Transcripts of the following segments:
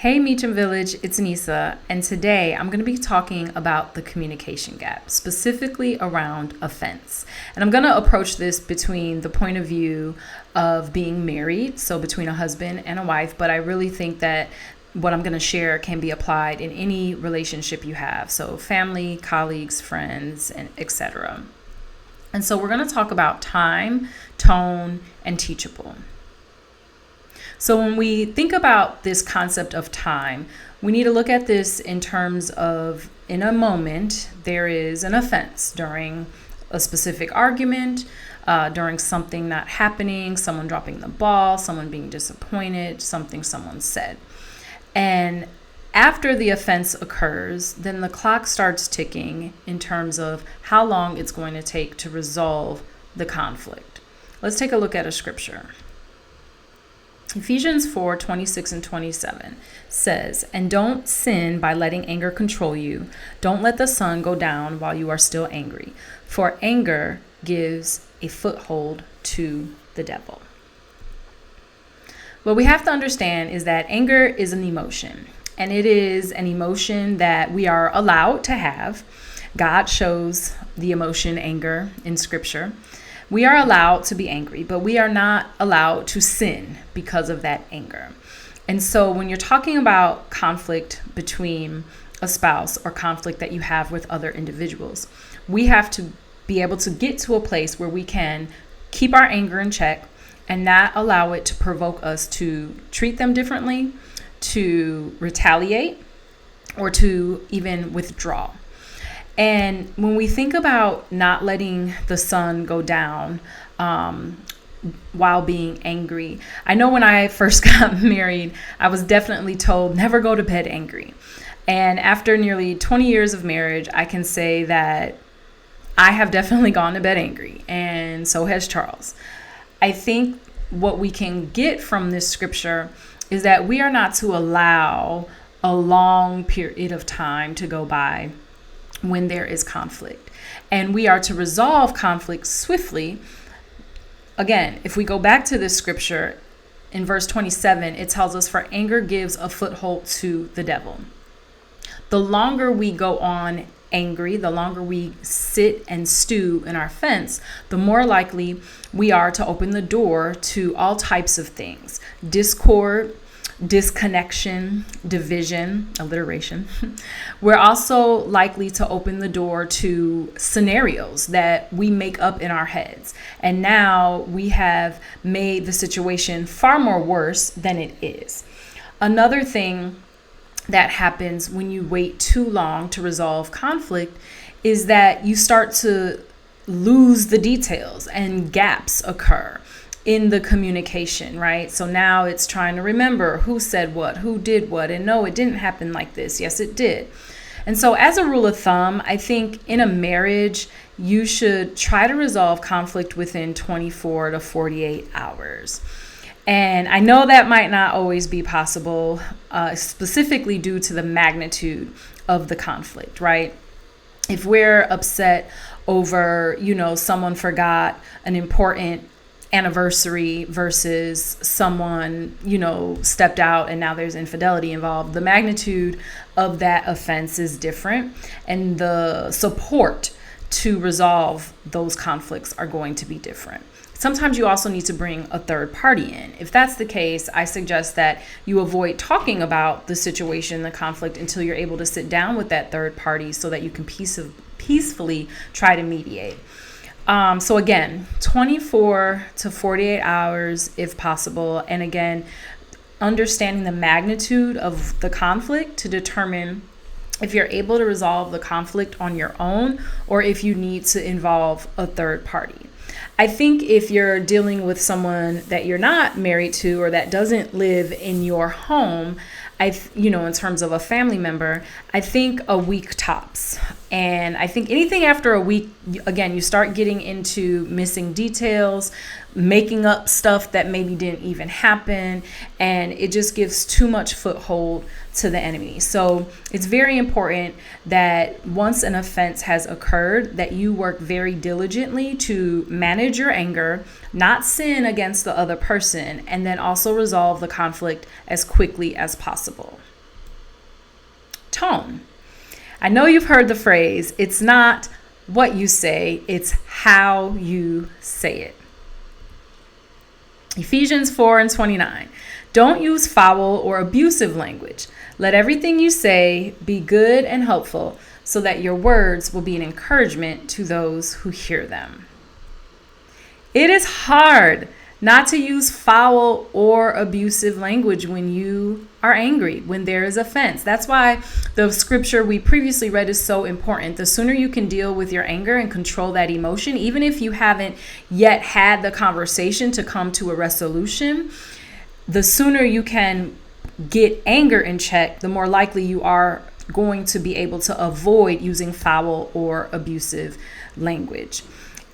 Hey Meachum Village, it's Aneesa, and today I'm going to be talking about the communication gap, specifically around offense. And I'm going to approach this between the point of view of being married, so between a husband and a wife, but I really think that what I'm going to share can be applied in any relationship you have, so family, colleagues, friends, and etc. And so we're going to talk about time, tone, and teachable. So when we think about this concept of time, we need to look at this in terms of, in a moment, there is an offense during a specific argument, during something not happening, someone dropping the ball, someone being disappointed, something someone said. And after the offense occurs, then the clock starts ticking in terms of how long it's going to take to resolve the conflict. Let's take a look at a scripture. Ephesians 4:26 and 27 says, "And don't sin by letting anger control you. Don't let the sun go down while you are still angry, for anger gives a foothold to the devil." What we have to understand is that anger is an emotion, and it is an emotion that we are allowed to have. God shows the emotion anger in Scripture. We are allowed to be angry, but we are not allowed to sin because of that anger. And so when you're talking about conflict between a spouse or conflict that you have with other individuals, we have to be able to get to a place where we can keep our anger in check and not allow it to provoke us to treat them differently, to retaliate, or to even withdraw. And when we think about not letting the sun go down while being angry, I know when I first got married, I was definitely told never go to bed angry. And after nearly 20 years of marriage, I can say that I have definitely gone to bed angry, and so has Charles. I think what we can get from this scripture is that we are not to allow a long period of time to go by when there is conflict. And we are to resolve conflict swiftly. Again, if we go back to this scripture in verse 27, it tells us, "For anger gives a foothold to the devil." The longer we go on angry, the longer we sit and stew in our offense, the more likely we are to open the door to all types of things: discord, disconnection, division, alliteration. We're also likely to open the door to scenarios that we make up in our heads. And now we have made the situation far more worse than it is. Another thing that happens when you wait too long to resolve conflict is that you start to lose the details and gaps occur in the communication, right? So now it's trying to remember who said what, who did what, and no, it didn't happen like this. Yes, it did. And so as a rule of thumb, I think in a marriage, you should try to resolve conflict within 24 to 48 hours. And I know that might not always be possible, specifically due to the magnitude of the conflict, right? If we're upset over, someone forgot an important anniversary versus someone, stepped out and now there's infidelity involved, the magnitude of that offense is different, and the support to resolve those conflicts are going to be different. Sometimes you also need to bring a third party in. If that's the case, I suggest that you avoid talking about the situation, the conflict, until you're able to sit down with that third party so that you can peacefully try to mediate. So again, 24 to 48 hours if possible. And again, understanding the magnitude of the conflict to determine if you're able to resolve the conflict on your own or if you need to involve a third party. I think if you're dealing with someone that you're not married to or that doesn't live in your home, in terms of a family member, I think a week tops. And I think anything after a week, again, you start getting into missing details, making up stuff that maybe didn't even happen, and it just gives too much foothold to the enemy. So it's very important that once an offense has occurred, that you work very diligently to manage manage your anger, not sin against the other person, and then also resolve the conflict as quickly as possible. Tone. I know you've heard the phrase, it's not what you say, it's how you say it. Ephesians 4:29. Don't use foul or abusive language. Let everything you say be good and helpful, so that your words will be an encouragement to those who hear them. It is hard not to use foul or abusive language when you are angry, when there is offense. That's why the scripture we previously read is so important. The sooner you can deal with your anger and control that emotion, even if you haven't yet had the conversation to come to a resolution, the sooner you can get anger in check, the more likely you are going to be able to avoid using foul or abusive language.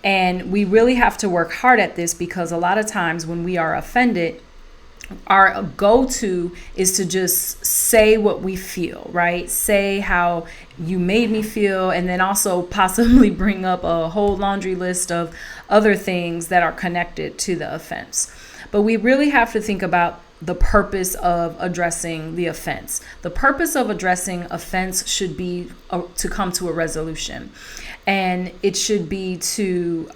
And we really have to work hard at this, because a lot of times when we are offended, our go-to is to just say what we feel, right? Say how you made me feel, and then also possibly bring up a whole laundry list of other things that are connected to the offense. But we really have to think about the purpose of addressing the offense. The purpose of addressing offense should be to come to a resolution. And it should be to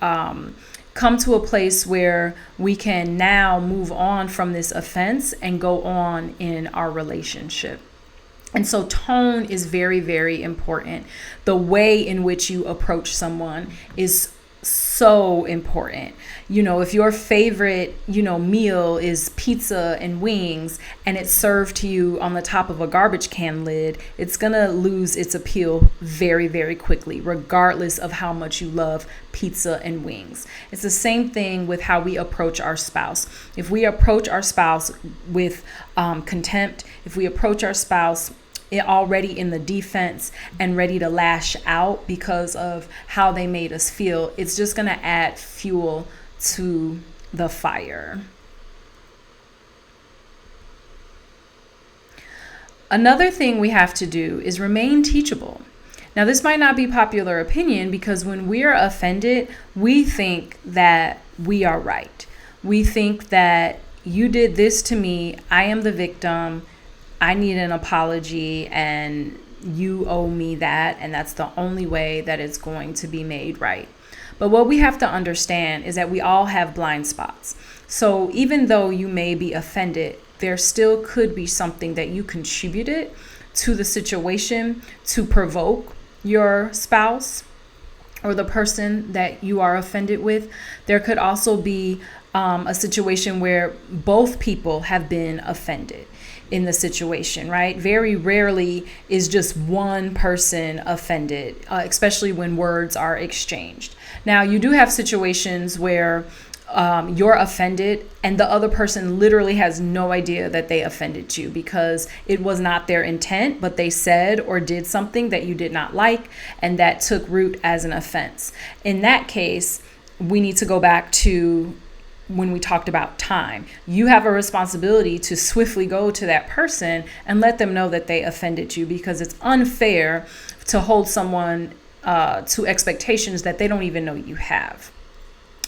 come to a place where we can now move on from this offense and go on in our relationship. And so tone is very, very important. The way in which you approach someone is so important. If your favorite, meal is pizza and wings, and it's served to you on the top of a garbage can lid, it's going to lose its appeal very, very quickly, regardless of how much you love pizza and wings. It's the same thing with how we approach our spouse. If we approach our spouse with contempt, if we approach our spouse already in the defense and ready to lash out because of how they made us feel, it's just going to add fuel to the fire. Another thing we have to do is remain teachable. Now, this might not be popular opinion, because when we're offended, we think that we are right. We think that you did this to me, I am the victim, I need an apology, and you owe me that, and that's the only way that it's going to be made right. But what we have to understand is that we all have blind spots. So even though you may be offended, there still could be something that you contributed to the situation to provoke your spouse or the person that you are offended with. There could also be a situation where both people have been offended in the situation, right? Very rarely is just one person offended, especially when words are exchanged. Now, you do have situations where you're offended and the other person literally has no idea that they offended you, because it was not their intent, but they said or did something that you did not like, and that took root as an offense. In that case, we need to go back to when we talked about time. You have a responsibility to swiftly go to that person and let them know that they offended you, because it's unfair to hold someone to expectations that they don't even know you have.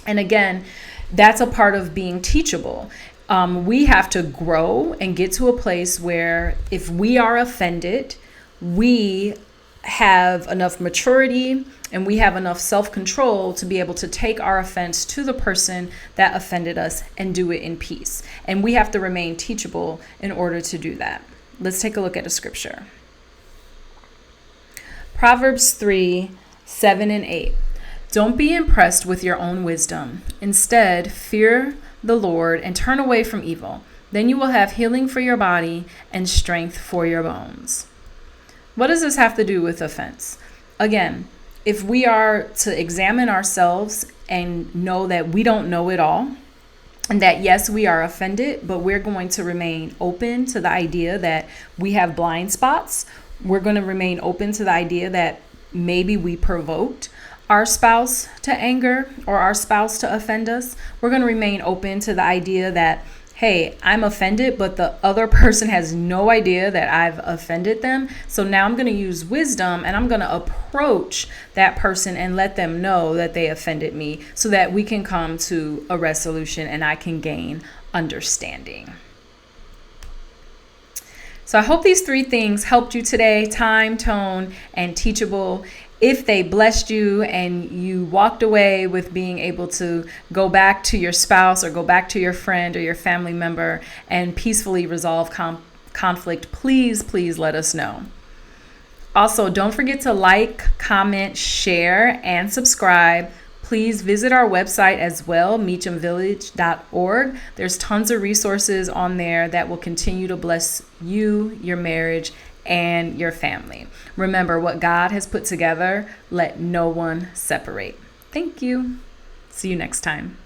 And again, that's a part of being teachable. We have to grow and get to a place where if we are offended, we have enough maturity and we have enough self-control to be able to take our offense to the person that offended us and do it in peace. And we have to remain teachable in order to do that. Let's take a look at a scripture. Proverbs 3:7-8. Don't be impressed with your own wisdom. Instead, fear the Lord and turn away from evil. Then you will have healing for your body and strength for your bones. What does this have to do with offense? Again, if we are to examine ourselves and know that we don't know it all, and that yes, we are offended, but we're going to remain open to the idea that we have blind spots. We're going to remain open to the idea that maybe we provoked our spouse to anger or our spouse to offend us. We're going to remain open to the idea that, hey, I'm offended, but the other person has no idea that I've offended them. So now I'm going to use wisdom and I'm going to approach that person and let them know that they offended me so that we can come to a resolution and I can gain understanding. So I hope these 3 things helped you today: time, tone, and teachable. If they blessed you and you walked away with being able to go back to your spouse or go back to your friend or your family member and peacefully resolve conflict, please let us know. Also, don't forget to like, comment, share, and subscribe. Please visit our website as well, meachumvillage.org. There's tons of resources on there that will continue to bless you, your marriage, and your family. Remember, what God has put together, let no one separate. Thank you. See you next time.